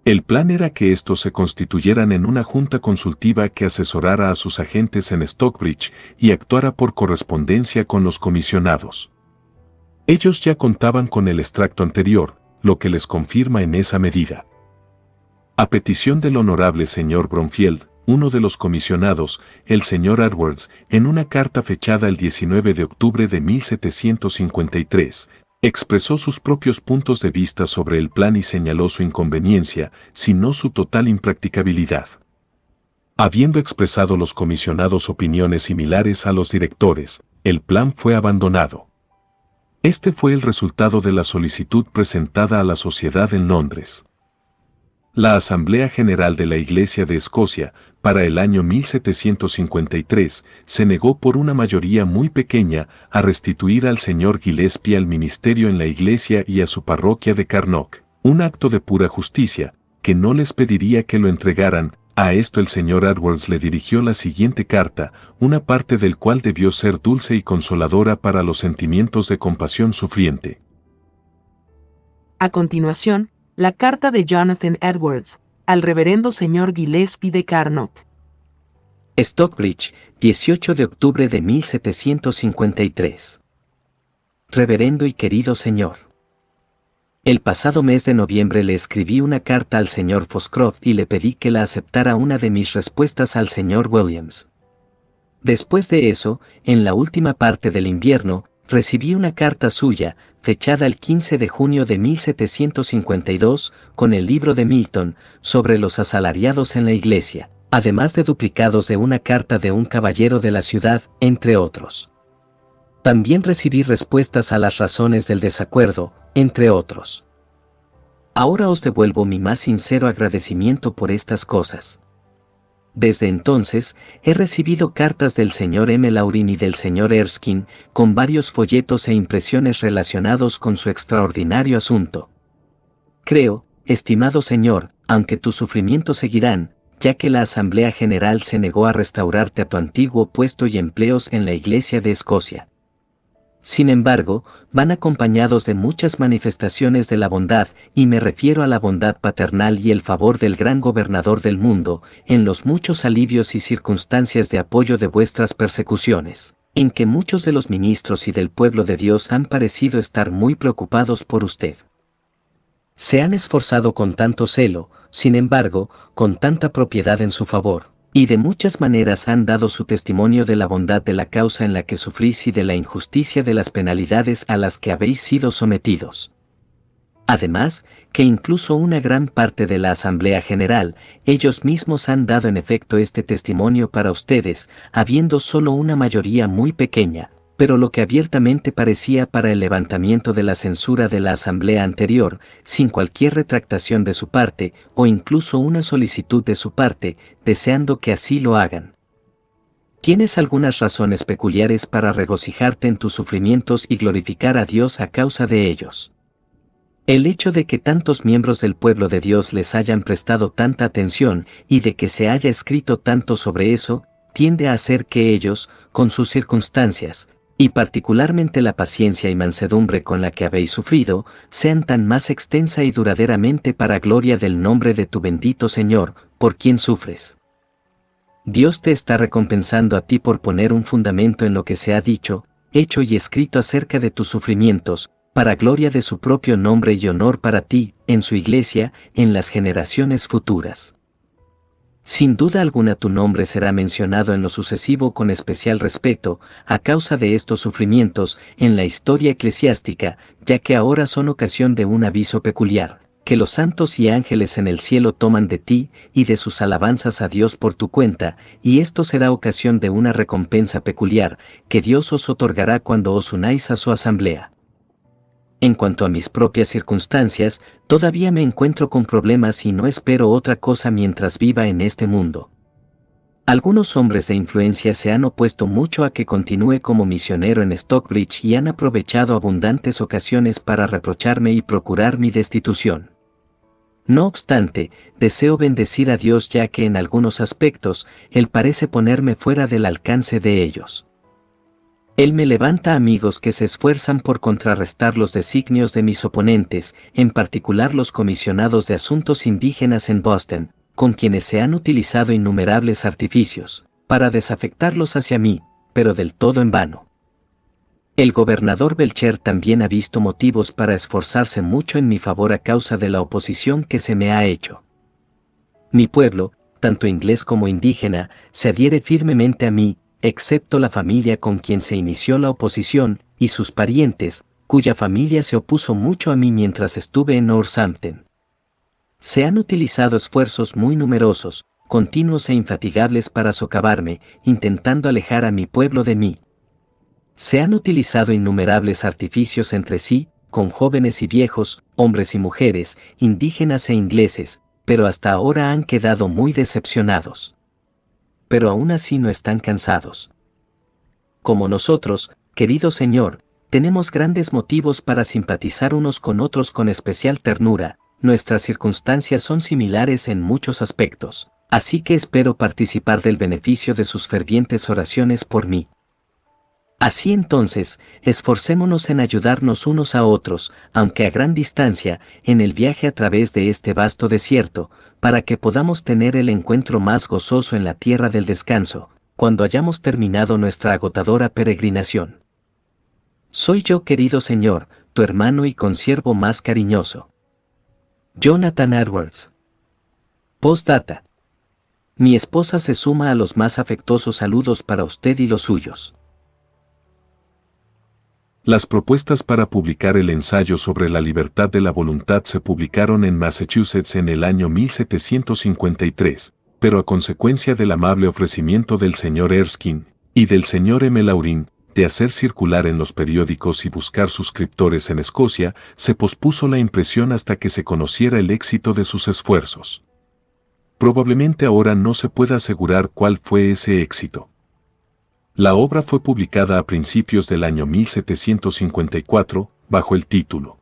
El plan era que estos se constituyeran en una junta consultiva que asesorara a sus agentes en Stockbridge y actuara por correspondencia con los comisionados. Ellos ya contaban con el extracto anterior, lo que les confirma en esa medida. A petición del honorable señor Bromfield, uno de los comisionados, el señor Edwards, en una carta fechada el 19 de octubre de 1753, expresó sus propios puntos de vista sobre el plan y señaló su inconveniencia, si no su total impracticabilidad. Habiendo expresado los comisionados opiniones similares a los directores, el plan fue abandonado. Este fue el resultado de la solicitud presentada a la sociedad en Londres. La Asamblea General de la Iglesia de Escocia, para el año 1753, se negó por una mayoría muy pequeña a restituir al señor Gillespie al ministerio en la iglesia y a su parroquia de Carnock, un acto de pura justicia, que no les pediría que lo entregaran. A esto el señor Edwards le dirigió la siguiente carta, una parte del cual debió ser dulce y consoladora para los sentimientos de compasión sufriente. A continuación, la carta de Jonathan Edwards, al reverendo señor Gillespie de Carnock. Stockbridge, 18 de octubre de 1753. Reverendo y querido señor. El pasado mes de noviembre le escribí una carta al señor Foscroft y le pedí que la aceptara una de mis respuestas al señor Williams. Después de eso, en la última parte del invierno, recibí una carta suya, fechada el 15 de junio de 1752, con el libro de Milton, sobre los asalariados en la iglesia, además de duplicados de una carta de un caballero de la ciudad, entre otros. También recibí respuestas a las razones del desacuerdo, entre otros. Ahora os devuelvo mi más sincero agradecimiento por estas cosas. Desde entonces, he recibido cartas del señor M. Laurin y del señor Erskine, con varios folletos e impresiones relacionados con su extraordinario asunto. Creo, estimado señor, aunque tus sufrimientos seguirán, ya que la Asamblea General se negó a restaurarte a tu antiguo puesto y empleos en la Iglesia de Escocia. Sin embargo, van acompañados de muchas manifestaciones de la bondad, y me refiero a la bondad paternal y el favor del gran gobernador del mundo, en los muchos alivios y circunstancias de apoyo de vuestras persecuciones, en que muchos de los ministros y del pueblo de Dios han parecido estar muy preocupados por usted. Se han esforzado con tanto celo, sin embargo, con tanta propiedad en su favor, y de muchas maneras han dado su testimonio de la bondad de la causa en la que sufrís y de la injusticia de las penalidades a las que habéis sido sometidos. Además, que incluso una gran parte de la Asamblea General, ellos mismos han dado en efecto este testimonio para ustedes, habiendo solo una mayoría muy pequeña, pero lo que abiertamente parecía para el levantamiento de la censura de la Asamblea anterior, sin cualquier retractación de su parte, o incluso una solicitud de su parte, deseando que así lo hagan. Tienes algunas razones peculiares para regocijarte en tus sufrimientos y glorificar a Dios a causa de ellos. El hecho de que tantos miembros del pueblo de Dios les hayan prestado tanta atención y de que se haya escrito tanto sobre eso, tiende a hacer que ellos, con sus circunstancias, y particularmente la paciencia y mansedumbre con la que habéis sufrido, sean tan más extensa y duraderamente para gloria del nombre de tu bendito Señor, por quien sufres. Dios te está recompensando a ti por poner un fundamento en lo que se ha dicho, hecho y escrito acerca de tus sufrimientos, para gloria de su propio nombre y honor para ti, en su iglesia, en las generaciones futuras. Sin duda alguna tu nombre será mencionado en lo sucesivo con especial respeto, a causa de estos sufrimientos, en la historia eclesiástica, ya que ahora son ocasión de un aviso peculiar, que los santos y ángeles en el cielo toman de ti, y de sus alabanzas a Dios por tu cuenta, y esto será ocasión de una recompensa peculiar, que Dios os otorgará cuando os unáis a su asamblea. En cuanto a mis propias circunstancias, todavía me encuentro con problemas y no espero otra cosa mientras viva en este mundo. Algunos hombres de influencia se han opuesto mucho a que continúe como misionero en Stockbridge y han aprovechado abundantes ocasiones para reprocharme y procurar mi destitución. No obstante, deseo bendecir a Dios ya que en algunos aspectos, Él parece ponerme fuera del alcance de ellos. Él me levanta amigos que se esfuerzan por contrarrestar los designios de mis oponentes, en particular los comisionados de asuntos indígenas en Boston, con quienes se han utilizado innumerables artificios, para desafectarlos hacia mí, pero del todo en vano. El gobernador Belcher también ha visto motivos para esforzarse mucho en mi favor a causa de la oposición que se me ha hecho. Mi pueblo, tanto inglés como indígena, se adhiere firmemente a mí, excepto la familia con quien se inició la oposición, y sus parientes, cuya familia se opuso mucho a mí mientras estuve en Northampton. Se han utilizado esfuerzos muy numerosos, continuos e infatigables para socavarme, intentando alejar a mi pueblo de mí. Se han utilizado innumerables artificios entre sí, con jóvenes y viejos, hombres y mujeres, indígenas e ingleses, pero hasta ahora han quedado muy decepcionados. Pero aún así no están cansados. Como nosotros, querido Señor, tenemos grandes motivos para simpatizar unos con otros con especial ternura, nuestras circunstancias son similares en muchos aspectos, así que espero participar del beneficio de sus fervientes oraciones por mí. Así entonces, esforcémonos en ayudarnos unos a otros, aunque a gran distancia, en el viaje a través de este vasto desierto, para que podamos tener el encuentro más gozoso en la tierra del descanso, cuando hayamos terminado nuestra agotadora peregrinación. Soy yo, querido Señor, tu hermano y consiervo más cariñoso. Jonathan Edwards. Postdata. Mi esposa se suma a los más afectuosos saludos para usted y los suyos. Las propuestas para publicar el ensayo sobre la libertad de la voluntad se publicaron en Massachusetts en el año 1753, pero a consecuencia del amable ofrecimiento del señor Erskine y del señor M. Laurin de hacer circular en los periódicos y buscar suscriptores en Escocia, se pospuso la impresión hasta que se conociera el éxito de sus esfuerzos. Probablemente ahora no se pueda asegurar cuál fue ese éxito. La obra fue publicada a principios del año 1754, bajo el título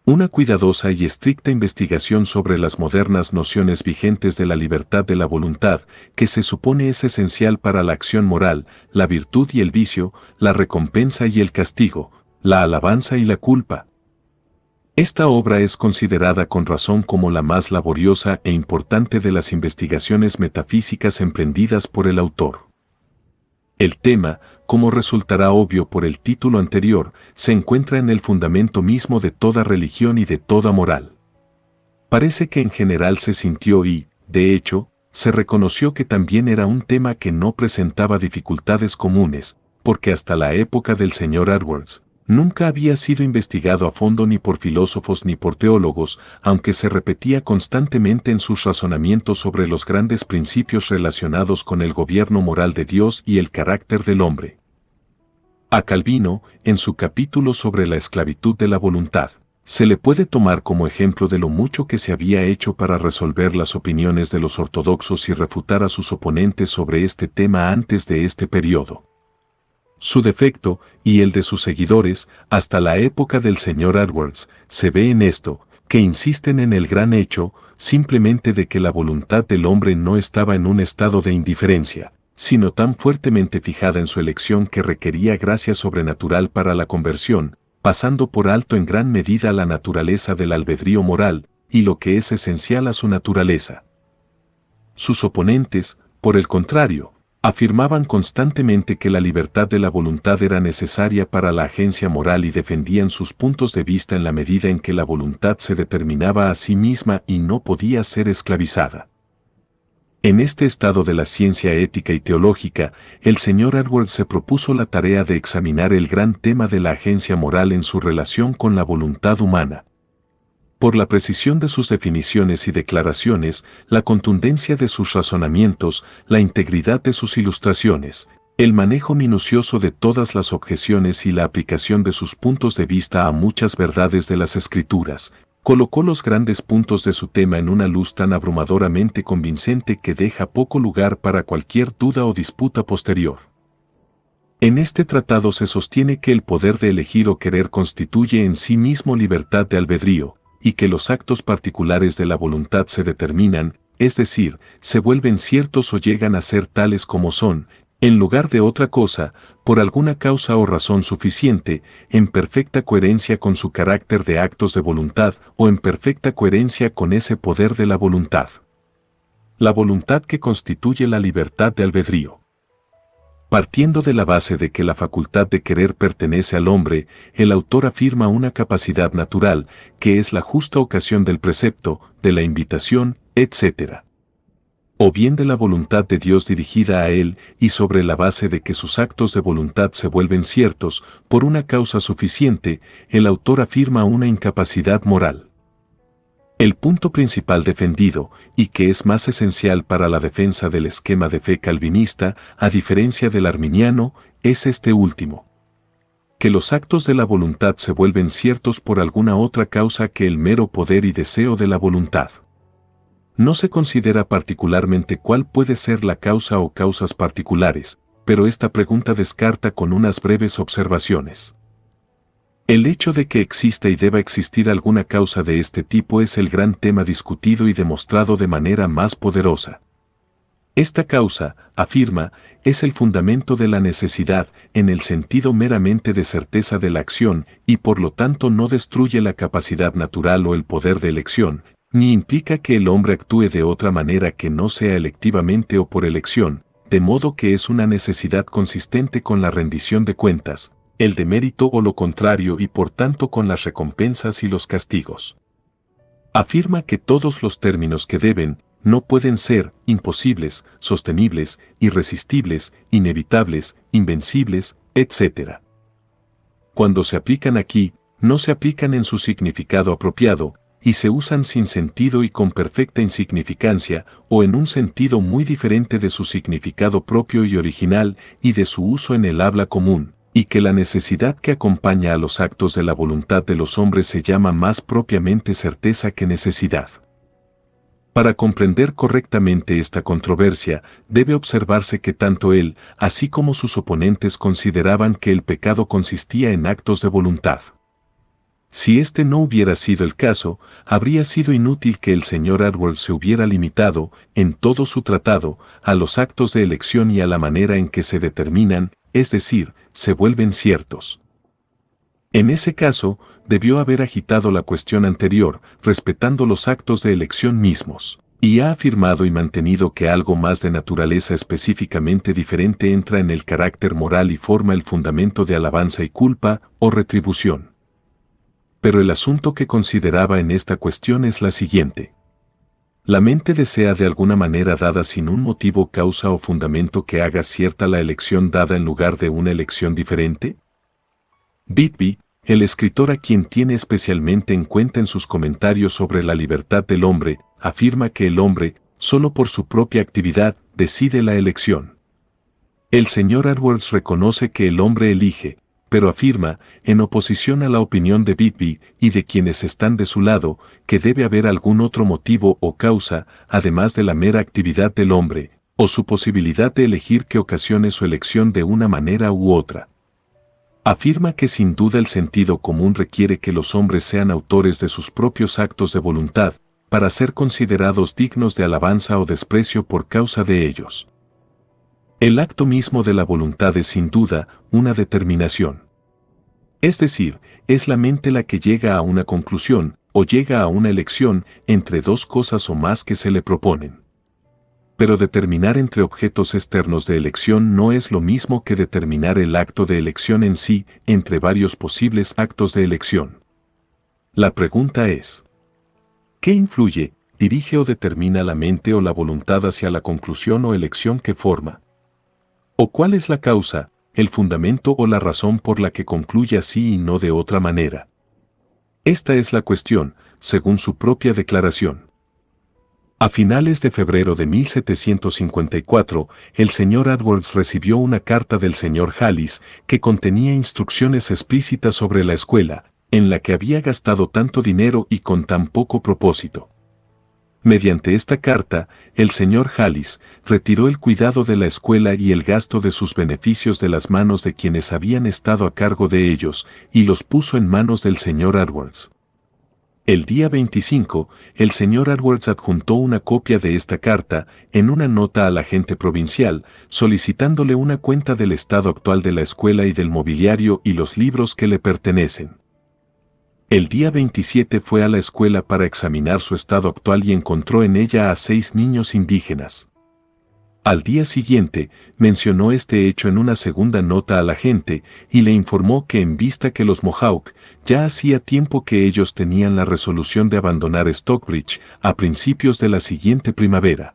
Una cuidadosa y estricta investigación sobre las modernas nociones vigentes de la libertad de la voluntad, que se supone es esencial para la acción moral, la virtud y el vicio, la recompensa y el castigo, la alabanza y la culpa. Esta obra es considerada con razón como la más laboriosa e importante de las investigaciones metafísicas emprendidas por el autor. El tema, como resultará obvio por el título anterior, se encuentra en el fundamento mismo de toda religión y de toda moral. Parece que en general se sintió y, de hecho, se reconoció que también era un tema que no presentaba dificultades comunes, porque hasta la época del señor Edwards, nunca había sido investigado a fondo ni por filósofos ni por teólogos, aunque se repetía constantemente en sus razonamientos sobre los grandes principios relacionados con el gobierno moral de Dios y el carácter del hombre. A Calvino, en su capítulo sobre la esclavitud de la voluntad, se le puede tomar como ejemplo de lo mucho que se había hecho para resolver las opiniones de los ortodoxos y refutar a sus oponentes sobre este tema antes de este periodo. Su defecto, y el de sus seguidores, hasta la época del señor Edwards, se ve en esto, que insisten en el gran hecho, simplemente de que la voluntad del hombre no estaba en un estado de indiferencia, sino tan fuertemente fijada en su elección que requería gracia sobrenatural para la conversión, pasando por alto en gran medida la naturaleza del albedrío moral, y lo que es esencial a su naturaleza. Sus oponentes, por el contrario, afirmaban constantemente que la libertad de la voluntad era necesaria para la agencia moral y defendían sus puntos de vista en la medida en que la voluntad se determinaba a sí misma y no podía ser esclavizada. En este estado de la ciencia ética y teológica, el señor Edwards se propuso la tarea de examinar el gran tema de la agencia moral en su relación con la voluntad humana. Por la precisión de sus definiciones y declaraciones, la contundencia de sus razonamientos, la integridad de sus ilustraciones, el manejo minucioso de todas las objeciones y la aplicación de sus puntos de vista a muchas verdades de las Escrituras, colocó los grandes puntos de su tema en una luz tan abrumadoramente convincente que deja poco lugar para cualquier duda o disputa posterior. En este tratado se sostiene que el poder de elegir o querer constituye en sí mismo libertad de albedrío, y que los actos particulares de la voluntad se determinan, es decir, se vuelven ciertos o llegan a ser tales como son, en lugar de otra cosa, por alguna causa o razón suficiente, en perfecta coherencia con su carácter de actos de voluntad o en perfecta coherencia con ese poder de la voluntad. La voluntad que constituye la libertad de albedrío. Partiendo de la base de que la facultad de querer pertenece al hombre, el autor afirma una capacidad natural, que es la justa ocasión del precepto, de la invitación, etc. O bien de la voluntad de Dios dirigida a él, y sobre la base de que sus actos de voluntad se vuelven ciertos, por una causa suficiente, el autor afirma una incapacidad moral. El punto principal defendido, y que es más esencial para la defensa del esquema de fe calvinista, a diferencia del arminiano, es este último. Que los actos de la voluntad se vuelven ciertos por alguna otra causa que el mero poder y deseo de la voluntad. No se considera particularmente cuál puede ser la causa o causas particulares, pero esta pregunta descarta con unas breves observaciones. El hecho de que exista y deba existir alguna causa de este tipo es el gran tema discutido y demostrado de manera más poderosa. Esta causa, afirma, es el fundamento de la necesidad, en el sentido meramente de certeza de la acción, y por lo tanto no destruye la capacidad natural o el poder de elección, ni implica que el hombre actúe de otra manera que no sea electivamente o por elección, de modo que es una necesidad consistente con la rendición de cuentas, el demérito o lo contrario y por tanto con las recompensas y los castigos. Afirma que todos los términos que deben, no pueden ser imposibles, sostenibles, irresistibles, inevitables, invencibles, etc. Cuando se aplican aquí, no se aplican en su significado apropiado, y se usan sin sentido y con perfecta insignificancia, o en un sentido muy diferente de su significado propio y original y de su uso en el habla común, y que la necesidad que acompaña a los actos de la voluntad de los hombres se llama más propiamente certeza que necesidad. Para comprender correctamente esta controversia, debe observarse que tanto él, así como sus oponentes consideraban que el pecado consistía en actos de voluntad. Si este no hubiera sido el caso, habría sido inútil que el señor Edwards se hubiera limitado, en todo su tratado, a los actos de elección y a la manera en que se determinan, es decir, se vuelven ciertos. En ese caso, debió haber agitado la cuestión anterior, respetando los actos de elección mismos, y ha afirmado y mantenido que algo más de naturaleza específicamente diferente entra en el carácter moral y forma el fundamento de alabanza y culpa, o retribución. Pero el asunto que consideraba en esta cuestión es la siguiente. ¿La mente desea de alguna manera dada sin un motivo, causa o fundamento que haga cierta la elección dada en lugar de una elección diferente? Whitby, el escritor a quien tiene especialmente en cuenta en sus comentarios sobre la libertad del hombre, afirma que el hombre, solo por su propia actividad, decide la elección. El señor Edwards reconoce que el hombre elige, pero afirma, en oposición a la opinión de Whitby y de quienes están de su lado, que debe haber algún otro motivo o causa, además de la mera actividad del hombre, o su posibilidad de elegir que ocasione su elección de una manera u otra. Afirma que sin duda el sentido común requiere que los hombres sean autores de sus propios actos de voluntad, para ser considerados dignos de alabanza o desprecio por causa de ellos. El acto mismo de la voluntad es sin duda una determinación. Es decir, es la mente la que llega a una conclusión, o llega a una elección, entre dos cosas o más que se le proponen. Pero determinar entre objetos externos de elección no es lo mismo que determinar el acto de elección en sí, entre varios posibles actos de elección. La pregunta es: ¿qué influye, dirige o determina la mente o la voluntad hacia la conclusión o elección que forma? ¿O cuál es la causa, el fundamento o la razón por la que concluye así y no de otra manera? Esta es la cuestión, según su propia declaración. A finales de febrero de 1754, el señor Edwards recibió una carta del señor Hallis que contenía instrucciones explícitas sobre la escuela, en la que había gastado tanto dinero y con tan poco propósito. Mediante esta carta, el señor Hallis retiró el cuidado de la escuela y el gasto de sus beneficios de las manos de quienes habían estado a cargo de ellos, y los puso en manos del señor Edwards. El día 25, el señor Edwards adjuntó una copia de esta carta en una nota al agente provincial, solicitándole una cuenta del estado actual de la escuela y del mobiliario y los libros que le pertenecen. El día 27 fue a la escuela para examinar su estado actual y encontró en ella a 6 niños indígenas. Al día siguiente, mencionó este hecho en una segunda nota a la gente y le informó que en vista que los Mohawk ya hacía tiempo que ellos tenían la resolución de abandonar Stockbridge a principios de la siguiente primavera.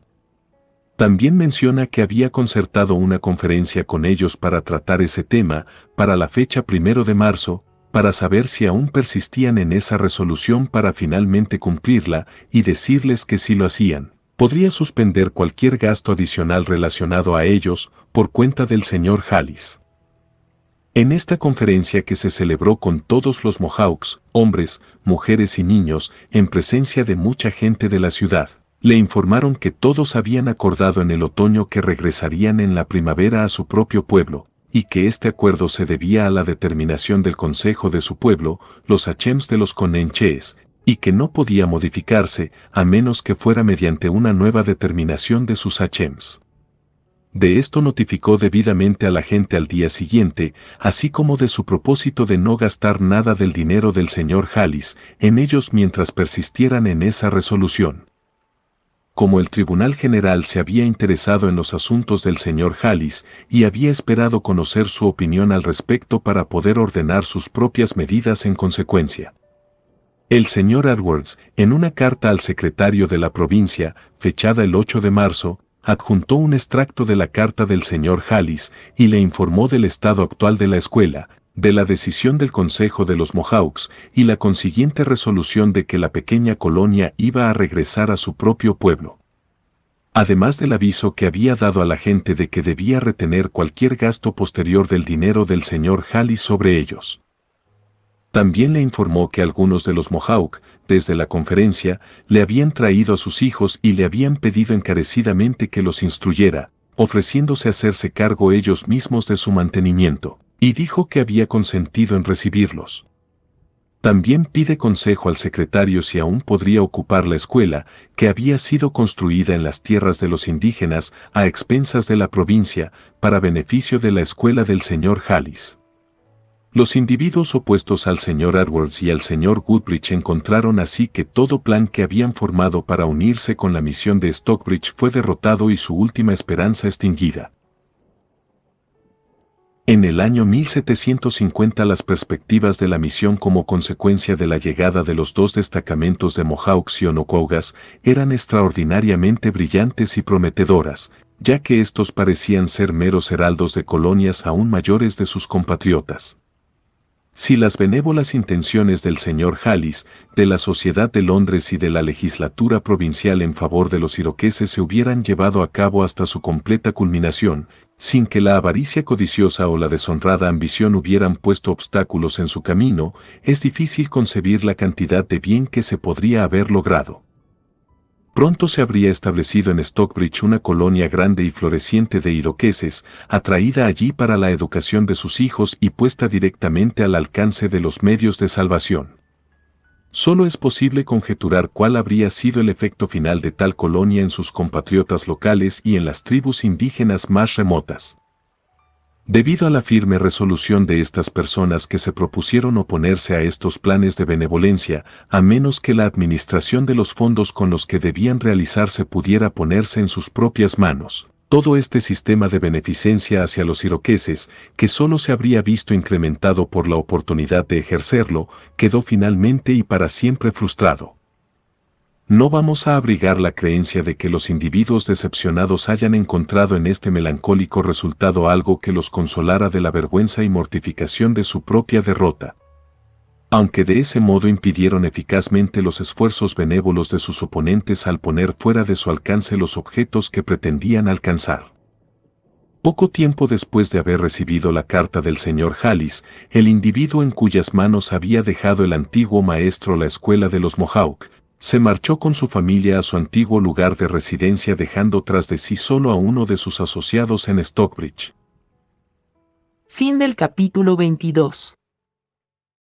También menciona que había concertado una conferencia con ellos para tratar ese tema para la fecha 1 de marzo, para saber si aún persistían en esa resolución para finalmente cumplirla y decirles que si lo hacían, podría suspender cualquier gasto adicional relacionado a ellos por cuenta del señor Hallis. En esta conferencia que se celebró con todos los Mohawks, hombres, mujeres y niños, en presencia de mucha gente de la ciudad, le informaron que todos habían acordado en el otoño que regresarían en la primavera a su propio pueblo, y que este acuerdo se debía a la determinación del consejo de su pueblo, los Achems de los Comanches, y que no podía modificarse a menos que fuera mediante una nueva determinación de sus Achems. De esto notificó debidamente a la gente al día siguiente, así como de su propósito de no gastar nada del dinero del señor Hallis en ellos mientras persistieran en esa resolución. Como el Tribunal General se había interesado en los asuntos del señor Hallis y había esperado conocer su opinión al respecto para poder ordenar sus propias medidas en consecuencia. El señor Edwards, en una carta al secretario de la provincia, fechada el 8 de marzo, adjuntó un extracto de la carta del señor Hallis y le informó del estado actual de la escuela, de la decisión del Consejo de los Mohawks y la consiguiente resolución de que la pequeña colonia iba a regresar a su propio pueblo. Además del aviso que había dado a la gente de que debía retener cualquier gasto posterior del dinero del señor Hallis sobre ellos. También le informó que algunos de los Mohawk, desde la conferencia, le habían traído a sus hijos y le habían pedido encarecidamente que los instruyera, ofreciéndose a hacerse cargo ellos mismos de su mantenimiento, y dijo que había consentido en recibirlos. También pide consejo al secretario si aún podría ocupar la escuela, que había sido construida en las tierras de los indígenas a expensas de la provincia, para beneficio de la escuela del señor Hallis. Los individuos opuestos al señor Edwards y al señor Goodrich encontraron así que todo plan que habían formado para unirse con la misión de Stockbridge fue derrotado y su última esperanza extinguida. En el año 1750 las perspectivas de la misión como consecuencia de la llegada de los dos destacamentos de Mohawks y Onocogas eran extraordinariamente brillantes y prometedoras, ya que estos parecían ser meros heraldos de colonias aún mayores de sus compatriotas. Si las benévolas intenciones del señor Hallis, de la Sociedad de Londres y de la legislatura provincial en favor de los iroqueses se hubieran llevado a cabo hasta su completa culminación, sin que la avaricia codiciosa o la deshonrada ambición hubieran puesto obstáculos en su camino, es difícil concebir la cantidad de bien que se podría haber logrado. Pronto se habría establecido en Stockbridge una colonia grande y floreciente de iroqueses, atraída allí para la educación de sus hijos y puesta directamente al alcance de los medios de salvación. Solo es posible conjeturar cuál habría sido el efecto final de tal colonia en sus compatriotas locales y en las tribus indígenas más remotas. Debido a la firme resolución de estas personas que se propusieron oponerse a estos planes de benevolencia, a menos que la administración de los fondos con los que debían realizarse pudiera ponerse en sus propias manos, todo este sistema de beneficencia hacia los iroqueses, que solo se habría visto incrementado por la oportunidad de ejercerlo, quedó finalmente y para siempre frustrado. No vamos a abrigar la creencia de que los individuos decepcionados hayan encontrado en este melancólico resultado algo que los consolara de la vergüenza y mortificación de su propia derrota. Aunque de ese modo impidieron eficazmente los esfuerzos benévolos de sus oponentes al poner fuera de su alcance los objetos que pretendían alcanzar. Poco tiempo después de haber recibido la carta del señor Hallis, el individuo en cuyas manos había dejado el antiguo maestro la escuela de los Mohawk, se marchó con su familia a su antiguo lugar de residencia dejando tras de sí solo a uno de sus asociados en Stockbridge. Fin del capítulo 22.